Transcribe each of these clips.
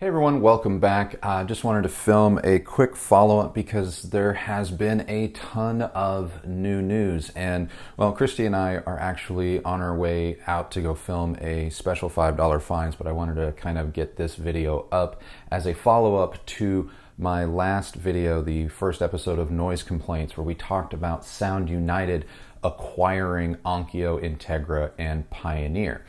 Hey everyone, welcome back. I just wanted to film a quick follow-up because there has been a ton of new news. And well, Christy and I are actually on our way out to go film a special $5 fines, but I wanted to kind of get this video up as a follow-up to my last video, the first episode of Noise Complaints, where we talked about Sound United acquiring Onkyo, Integra, and Pioneer.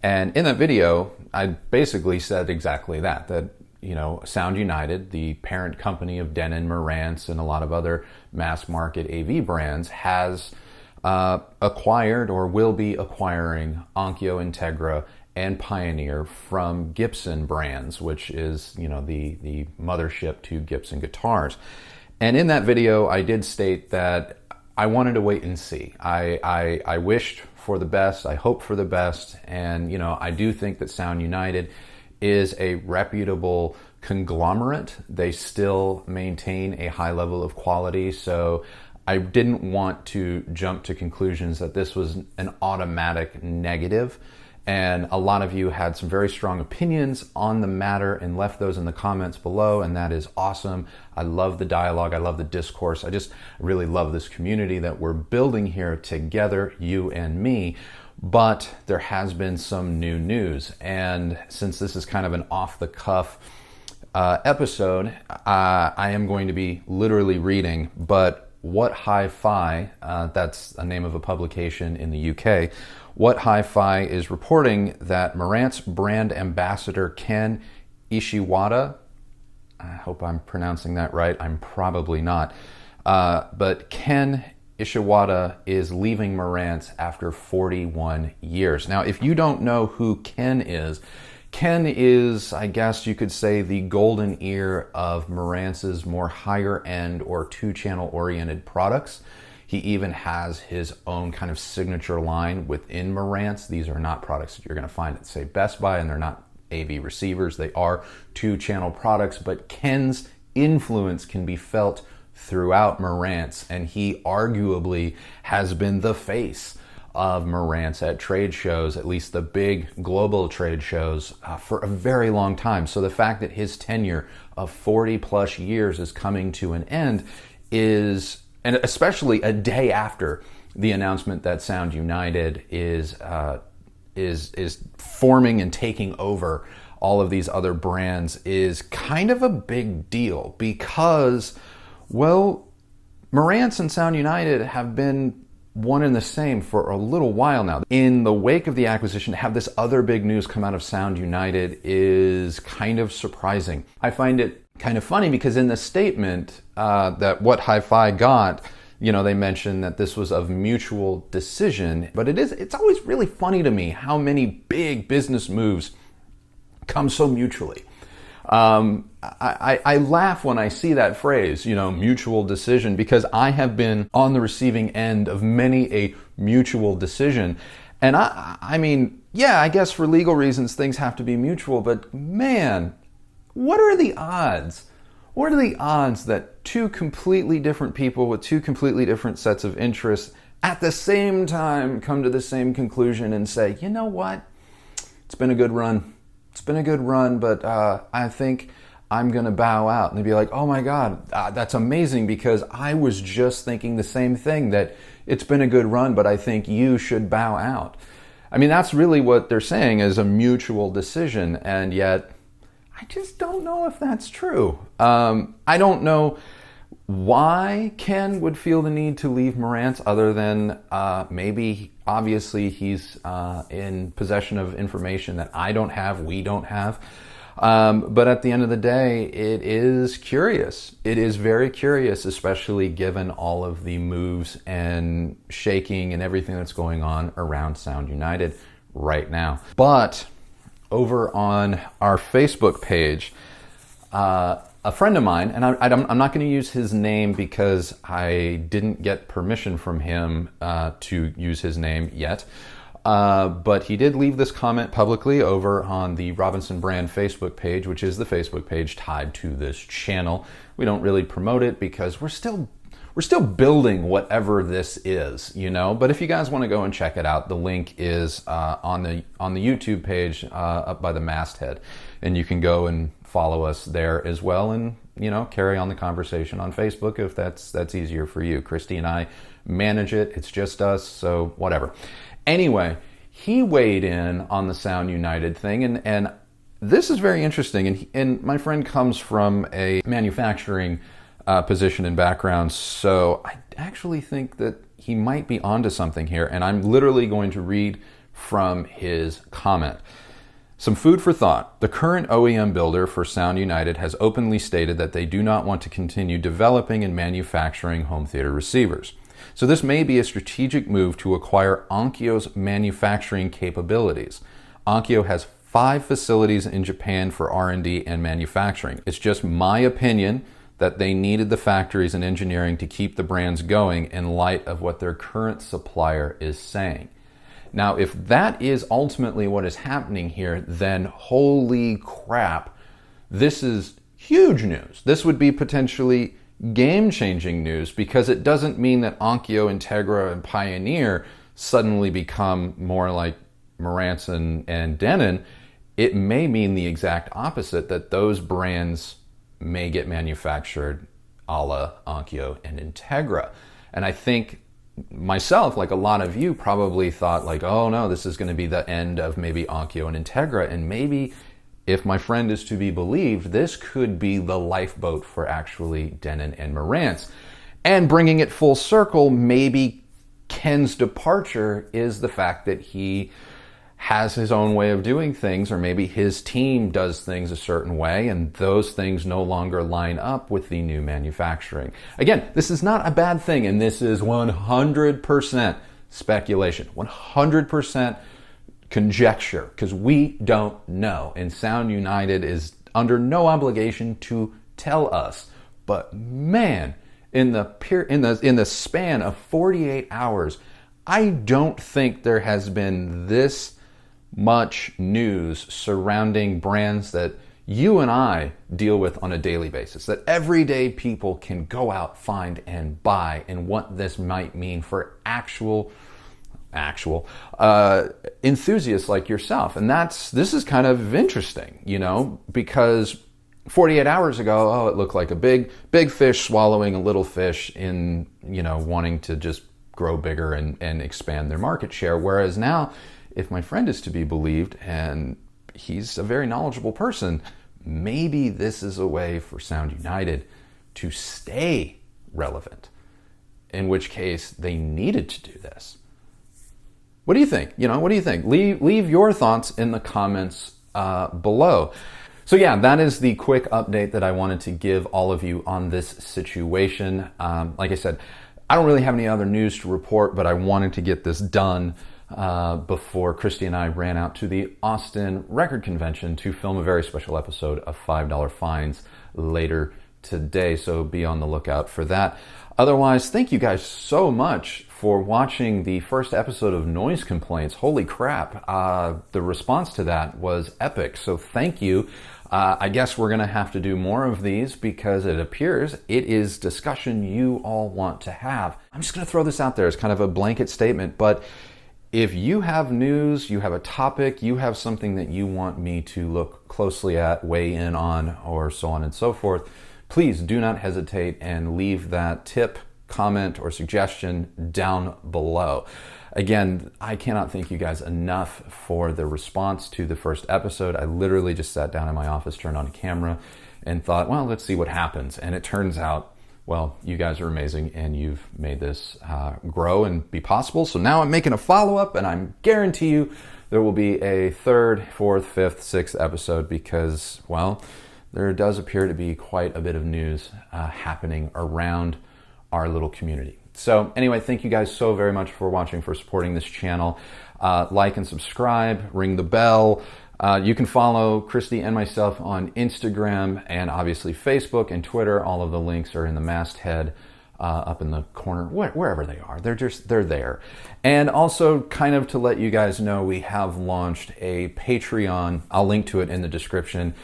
And in that video, I basically said exactly that, you know, Sound United, the parent company of Denon, Marantz, and a lot of other mass market AV brands, has acquired or will be acquiring Onkyo, Integra, and Pioneer from Gibson brands, which is, you know, the mothership to Gibson guitars. And in that video, I did state that I wanted to wait and see. I wished for the best, I hope for the best, and you know, I do think that Sound United is a reputable conglomerate. They still maintain a high level of quality, so I didn't want to jump to conclusions that this was an automatic negative. And a lot of you had some very strong opinions on the matter and left those in the comments below, and that is awesome. I love the dialogue, I love the discourse. I just really love this community that we're building here together, you and me. But there has been some new news, and since this is kind of an off-the-cuff episode, I am going to be literally reading, but What Hi-Fi, that's a name of a publication in the UK, What Hi-Fi is reporting that Marantz brand ambassador Ken Ishiwata, I hope I'm pronouncing that right, I'm probably not, but Ken Ishiwata is leaving Marantz after 41 years. Now, if you don't know who Ken is, I guess you could say, the golden ear of Marantz's more higher end or two-channel oriented products. He even has his own kind of signature line within Marantz. These are not products that you're going to find at, say, Best Buy, and they're not AV receivers. They are two-channel products, but Ken's influence can be felt throughout Marantz, and he arguably has been the face of Marantz at trade shows, at least the big global trade shows, for a very long time. So the fact that his tenure of 40 plus years is coming to an end is, and especially a day after the announcement that Sound United is forming and taking over all of these other brands, is kind of a big deal because, well, Marantz and Sound United have been one and the same for a little while now. In the wake of the acquisition, to have this other big news come out of Sound United is kind of surprising. I find it kind of funny because in the statement that What Hi-Fi got, you know, they mentioned that this was of mutual decision, but it's always really funny to me how many big business moves come so mutually. I laugh when I see that phrase, you know, mutual decision, because I have been on the receiving end of many a mutual decision. And I mean, yeah, I guess for legal reasons things have to be mutual, but man, what are the odds? What are the odds that two completely different people with two completely different sets of interests at the same time come to the same conclusion and say, you know what, it's been a good run. It's been a good run, but I think I'm going to bow out. And they'd be like, oh my God, that's amazing, because I was just thinking the same thing, that it's been a good run, but I think you should bow out. I mean, that's really what they're saying, is a mutual decision, and yet I just don't know if that's true. I don't know why Ken would feel the need to leave Marantz, other than maybe, obviously, he's in possession of information that I don't have, we don't have. But at the end of the day, it is curious. It is very curious, especially given all of the moves and shaking and everything that's going on around Sound United right now. But over on our Facebook page, a friend of mine, and I'm not going to use his name because I didn't get permission from him to use his name yet, but he did leave this comment publicly over on the Robinson Brand Facebook page, which is the Facebook page tied to this channel. We don't really promote it because we're still building whatever this is, you know. But if you guys want to go and check it out, the link is on the YouTube page up by the masthead, and you can go and follow us there as well, and carry on the conversation on Facebook if that's easier for you. Christy and I manage it. It's just us, so whatever. Anyway, he weighed in on the Sound United thing, and this is very interesting. And my friend comes from a manufacturing position and background, so I actually think that he might be onto something here, and I'm literally going to read from his comment. Some food for thought. The current OEM builder for Sound United has openly stated that they do not want to continue developing and manufacturing home theater receivers. So this may be a strategic move to acquire Onkyo's manufacturing capabilities. Onkyo has 5 facilities in Japan for R&D and manufacturing. It's just my opinion that they needed the factories and engineering to keep the brands going in light of what their current supplier is saying. Now, if that is ultimately what is happening here, then holy crap, this is huge news. This would be potentially game-changing news, because it doesn't mean that Onkyo, Integra, and Pioneer suddenly become more like Marantz and Denon. It may mean the exact opposite, that those brands may get manufactured a la Onkyo and Integra. And I think myself, like a lot of you, probably thought like, oh no, this is going to be the end of maybe Onkyo and Integra, and maybe, if my friend is to be believed, this could be the lifeboat for actually Denon and Marantz. And bringing it full circle, maybe Ken's departure is the fact that he has his own way of doing things, or maybe his team does things a certain way, and those things no longer line up with the new manufacturing. Again, this is not a bad thing, and this is 100% speculation, 100% conjecture, because we don't know, and Sound United is under no obligation to tell us. But man, in the span of 48 hours, I don't think there has been this much news surrounding brands that you and I deal with on a daily basis, that everyday people can go out, find, and buy, and what this might mean for actual enthusiasts like yourself. And this is kind of interesting, because 48 hours ago, it looked like a big fish swallowing a little fish in, wanting to just grow bigger and expand their market share. Whereas now, if my friend is to be believed, and he's a very knowledgeable person, maybe this is a way for Sound United to stay relevant, in which case they needed to do this. What do you think? What do you think? Leave your thoughts in the comments below. So yeah, that is the quick update that I wanted to give all of you on this situation. Like I said, I don't really have any other news to report, but I wanted to get this done before Christy and I ran out to the Austin Record Convention to film a very special episode of $5 Fines later today. So be on the lookout for that. Otherwise, thank you guys so much for watching the first episode of Noise Complaints. Holy crap, the response to that was epic, so thank you. I guess we're going to have to do more of these, because it appears it is discussion you all want to have. I'm just going to throw this out there as kind of a blanket statement, but if you have news, you have a topic, you have something that you want me to look closely at, weigh in on, or so on and so forth, please do not hesitate and leave that tip, comment, or suggestion down below. Again, I cannot thank you guys enough for the response to the first episode. I literally just sat down in my office, turned on a camera, and thought, well, let's see what happens. And it turns out, well, you guys are amazing, and you've made this grow and be possible. So now I'm making a follow-up, and I guarantee you there will be a 3rd, 4th, 5th, 6th episode, because, well, there does appear to be quite a bit of news happening around our little community. So anyway, thank you guys so very much for watching, for supporting this channel. Like and subscribe, ring the bell. You can follow Christy and myself on Instagram and obviously Facebook and Twitter. All of the links are in the masthead up in the corner, wherever they are. They're there. And also, kind of to let you guys know, we have launched a Patreon. I'll link to it in the description.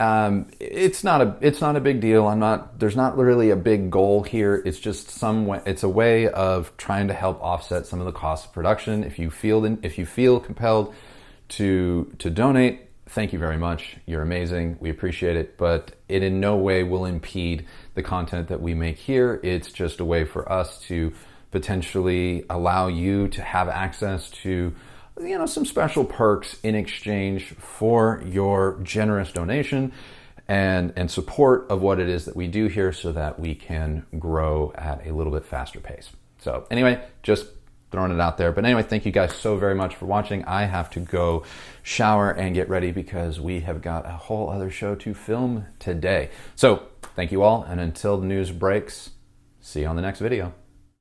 It's not a big deal. There's not really a big goal here. It's just it's a way of trying to help offset some of the costs of production. If you feel compelled to donate, thank you very much. You're amazing. We appreciate it, but it in no way will impede the content that we make here. It's just a way for us to potentially allow you to have access to, some special perks in exchange for your generous donation and support of what it is that we do here so that we can grow at a little bit faster pace. So anyway, just throwing it out there. But anyway, thank you guys so very much for watching. I have to go shower and get ready because we have got a whole other show to film today. So thank you all. And until the news breaks, see you on the next video.